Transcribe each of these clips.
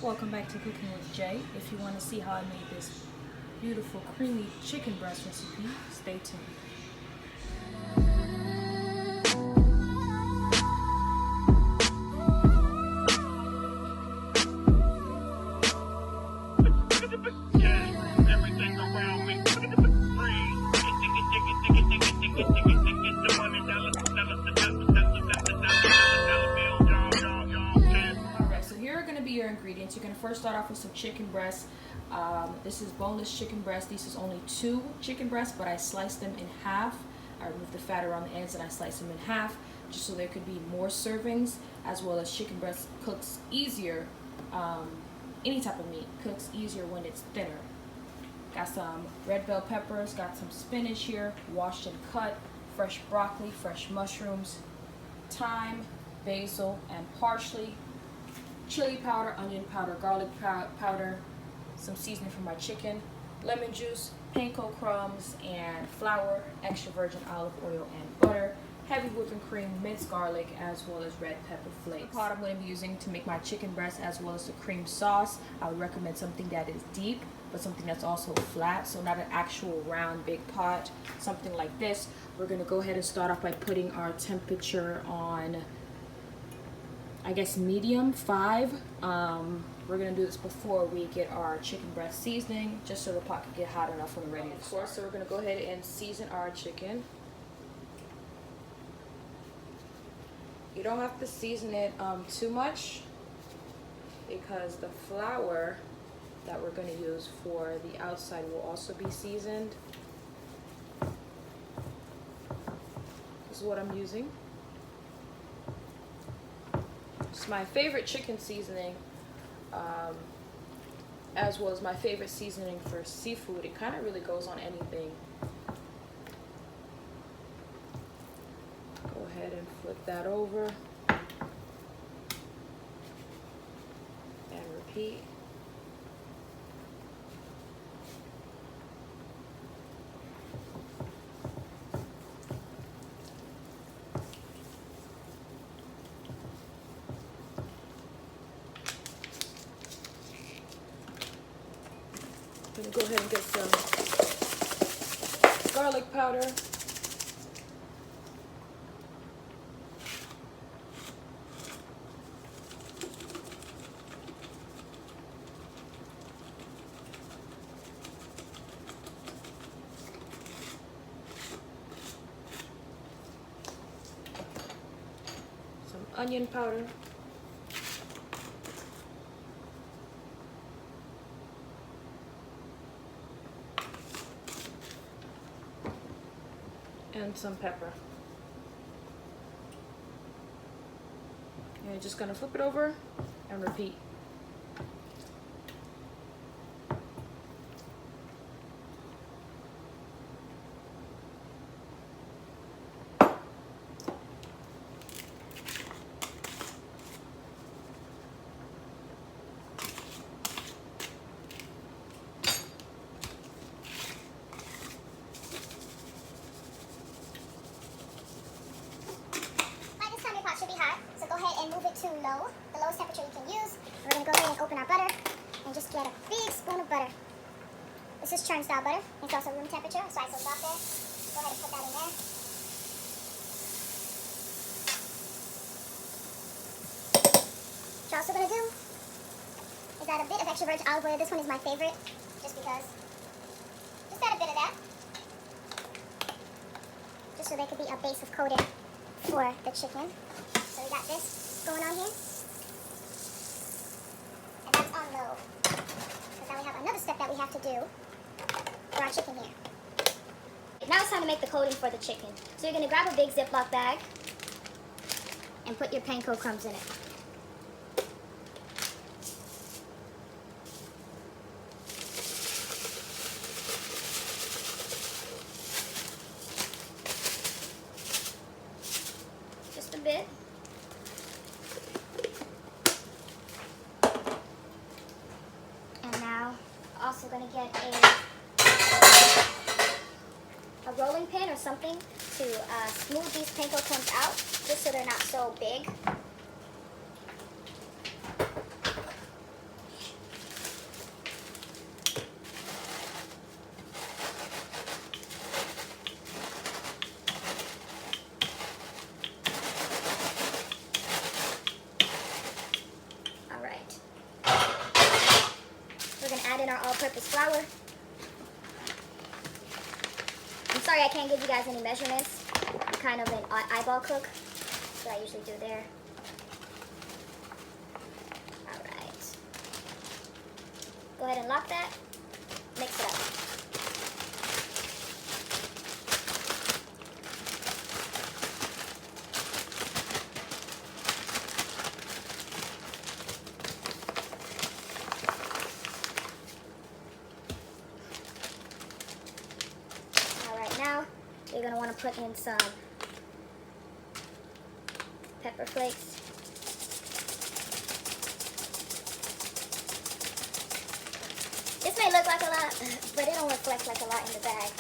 Welcome back to Cooking with Jay. If you want to see how I made this beautiful creamy chicken breast recipe, stay tuned. Your ingredients. You're going to first start off with some chicken breast. This is boneless chicken breast. This is only 2 chicken breasts, but I sliced them in half. I removed the fat around the ends and I sliced them in half just so there could be more servings, as well as chicken breast cooks easier. Any type of meat cooks easier when it's thinner. Got some red bell peppers, got some spinach here, washed and cut, fresh broccoli, fresh mushrooms, thyme, basil, and parsley. Chili powder, onion powder, garlic powder, some seasoning for my chicken, lemon juice, Panko Crumbs, and flour, extra virgin olive oil, and butter, heavy whipping cream, minced garlic, as well as red pepper flakes. The pot I'm going to be using to make my chicken breast as well as the cream sauce, I would recommend something that is deep, but something that's also flat, so not an actual round big pot, something like this. We're going to go ahead and start off by putting our temperature on, I guess, medium 5. We're gonna do this before we get our chicken breast seasoning, just so the pot can get hot enough when we're ready to start. So we're gonna go ahead and season our chicken. You don't have to season it too much, because the flour that we're gonna use for the outside will also be seasoned. This is what I'm using. It's my favorite chicken seasoning, as well as my favorite seasoning for seafood. It kind of really goes on anything. Go ahead and flip that over and repeat. I'm going to go ahead and get some garlic powder. Some onion powder. And some pepper. And you're just gonna flip it over and repeat. To low, the lowest temperature you can use. We're going to go ahead and open our butter and just get a big spoon of butter. This is churn style butter. It's also room temperature, so I soaked off there. Go ahead and put that in there. What you're also going to do is add a bit of extra virgin olive oil. This one is my favorite, just because. Just add a bit of that, just so there could be a base of coating for the chicken. So we got this going on here, and that's on low, because now we have another step that we have to do for our chicken here. Now it's time to make the coating for the chicken. So you're going to grab a big Ziploc bag and put your Panko Crumbs in it. Just a bit. Also going to get a rolling pin or something to smooth these Panko Crumbs out, just so they're not so big. add in our all-purpose flour. I'm sorry I can't give you guys any measurements. I'm kind of an eyeball cook. That's what I usually do there. Alright. Go ahead and lock that. Mix it up. Now you're going to want to put in some pepper flakes. This may look like a lot, but it don't reflect like a lot in the bag.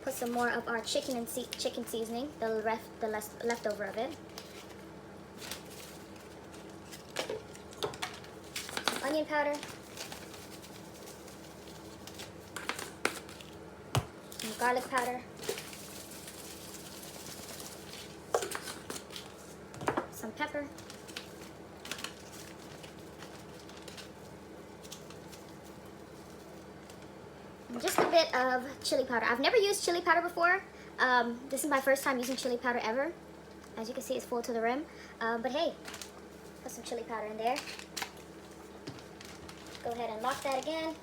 Put some more of our chicken seasoning, the leftover of it. Some onion powder. Some garlic powder, some pepper, and just a bit of chili powder. I've never used chili powder before. This is my first time using chili powder ever. As you can see, it's full to the rim. But hey, put some chili powder in there. Go ahead and lock that again.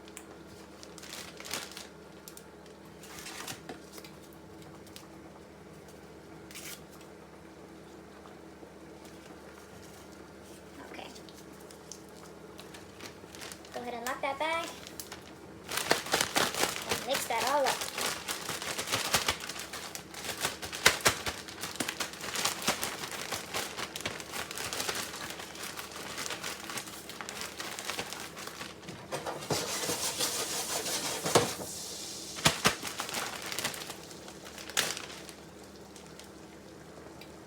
Go ahead and lock that bag and mix that all up.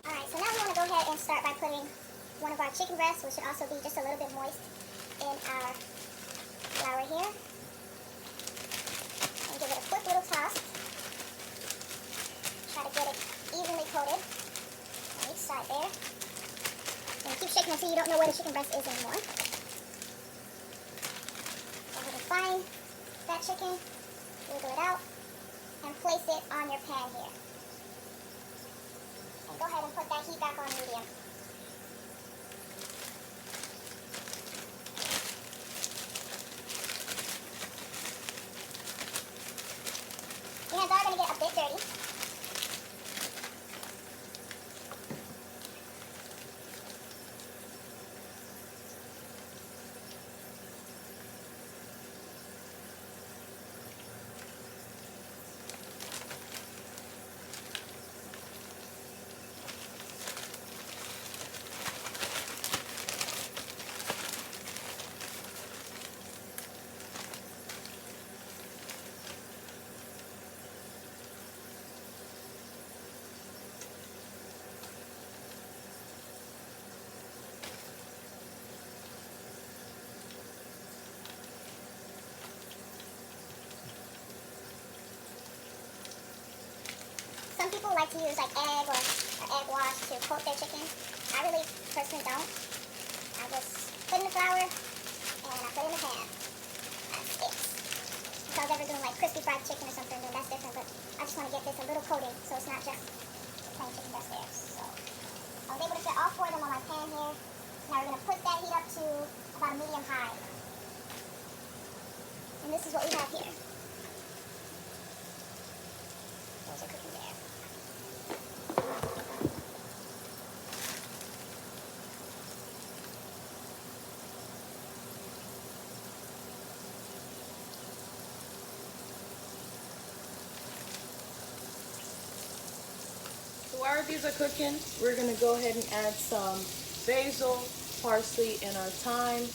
Alright, so now we want to go ahead and start by putting one of our chicken breasts, which should also be just a little bit moist, in our flour here, and give it a quick little toss. Try to get it evenly coated on each side there. And keep shaking until you don't know where the chicken breast is anymore. Go ahead and find that chicken, wiggle it out, and place it on your pan here. And go ahead and put that heat back on medium. Your hands are going to get a bit dirty. Some people like to use like egg or egg wash to coat their chicken. I really personally don't. I just put in the flour and I put it in the pan. That's it. If I was ever doing like crispy fried chicken or something, then that's different. But I just want to get this a little coated so it's not just plain chicken breast there. So I was able to fit all four of them on my pan here. Now we're going to put that heat up to about a medium high. And this is what we have here. Those are cooking there. While these are cooking, we're going to go ahead and add some basil, parsley, and our thyme.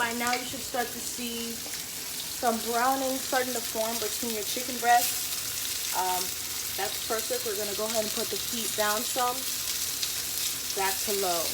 By now you should start to see some browning starting to form between your chicken breasts. That's perfect. We're gonna go ahead and put the heat down some, back to low.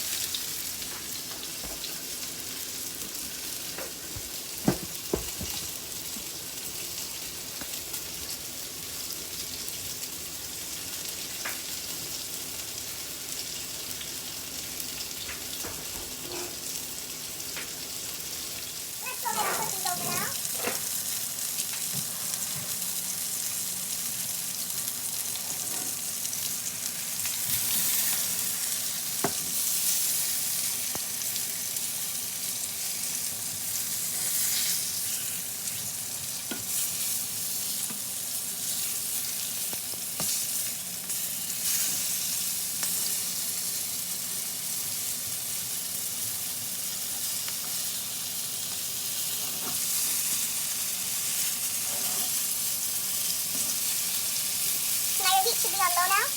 Should be on low now.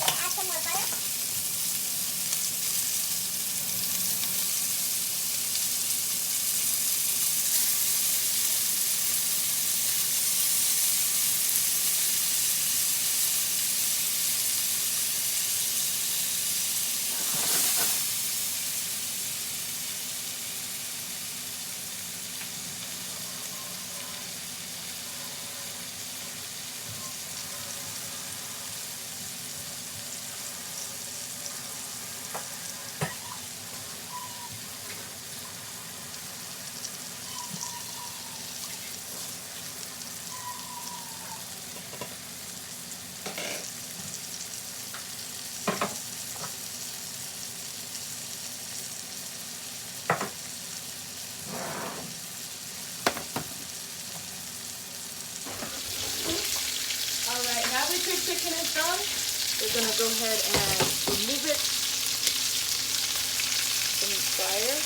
Add some more butter. Chicken is done. We're gonna go ahead and remove it from the fire.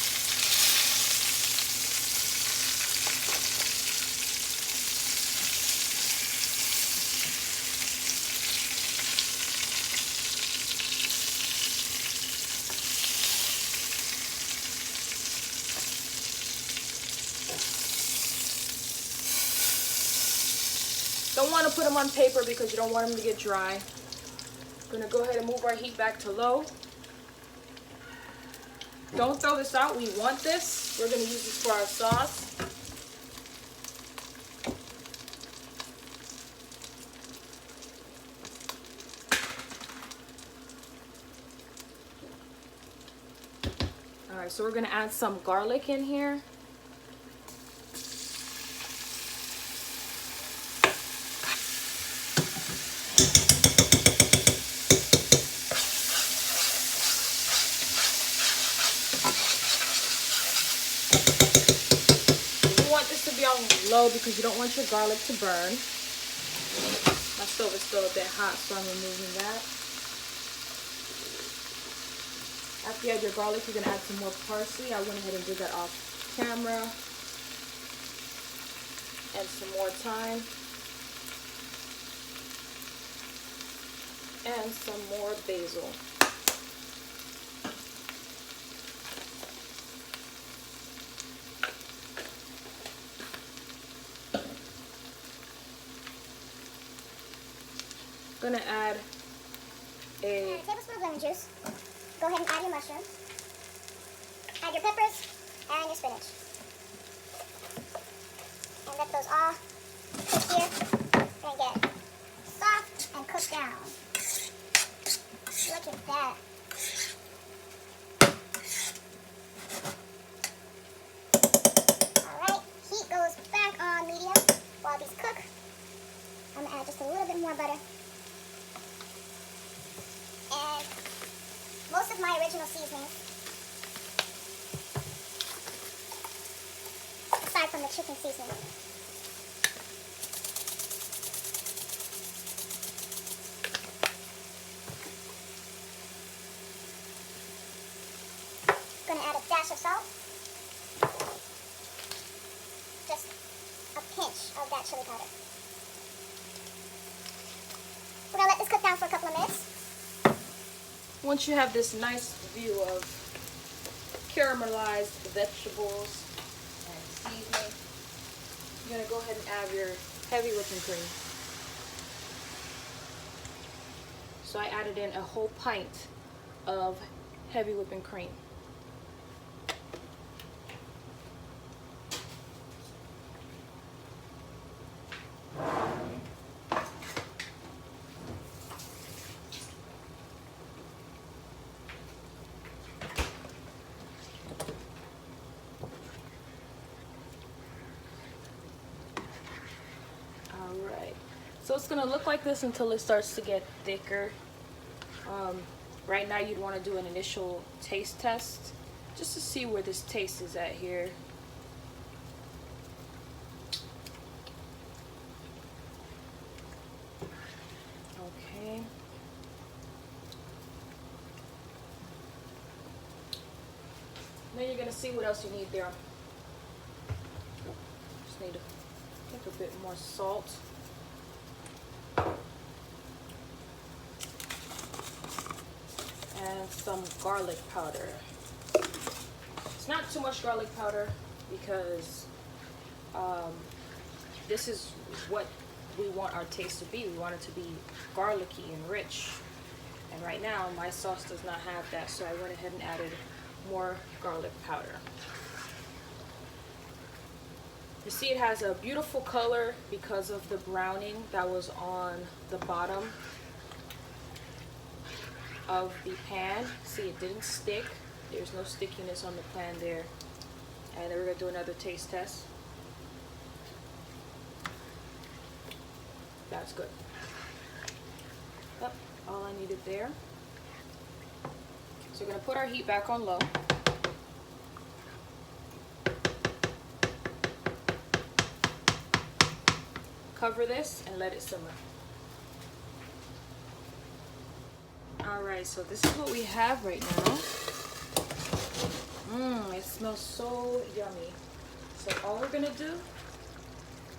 Don't want to put them on paper because you don't want them to get dry. I'm gonna go ahead and move our heat back to low. Don't throw this out. We want this. We're gonna use this for our sauce. All right, so we're gonna add some garlic in here. Low because you don't want your garlic to burn. My stove is still a bit hot, so I'm removing that. After you add your garlic, you're going to add some more parsley. I went ahead and did that off camera. And some more thyme. And some more basil. Gonna add a tablespoon of lemon juice. Go ahead and add your mushrooms. Add your peppers and your spinach. And let those all cook here and get soft and cooked down. Look at that. Alright, heat goes back on medium while these cook. I'm gonna add just a little bit more butter. And most of my original seasonings, aside from the chicken seasoning. Gonna add a dash of salt. Just a pinch of that chili powder. We're gonna let this cook down for a couple of minutes. Once you have this nice view of caramelized vegetables and seasoning. You're gonna go ahead and add your heavy whipping cream. So I added in a whole pint of heavy whipping cream. So it's gonna look like this until it starts to get thicker. Right now you'd want to do an initial taste test just to see where this taste is at here. Okay. Then you're gonna see what else you need there. Just need to take a bit more salt. And some garlic powder. It's not too much garlic powder because this is what we want our taste to be. We want it to be garlicky and rich. And right now my sauce does not have that, so I went ahead and added more garlic powder. You see it has a beautiful color because of the browning that was on the bottom of the pan. See, it didn't stick. There's no stickiness on the pan there. And then we're gonna do another taste test. That's good. Yep, all I needed there. So we're gonna put our heat back on low. Cover this and let it simmer. Alright, so this is what we have right now. It smells so yummy. So all we're gonna do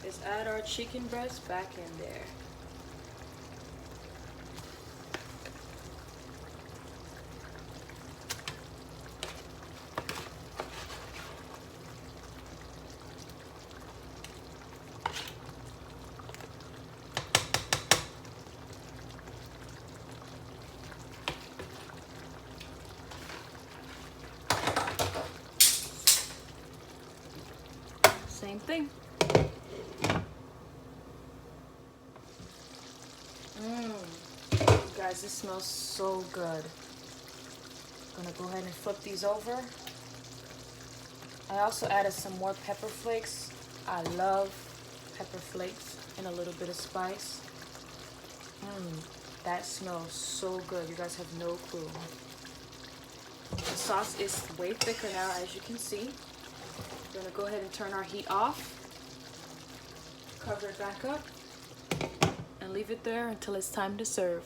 is add our chicken breast back in there. Same thing. Guys, this smells so good. Gonna go ahead and flip these over. I also added some more pepper flakes. I love pepper flakes and a little bit of spice. That smells so good. You guys have no clue. The sauce is way thicker now, as you can see. We're gonna go ahead and turn our heat off, cover it back up, and leave it there until it's time to serve.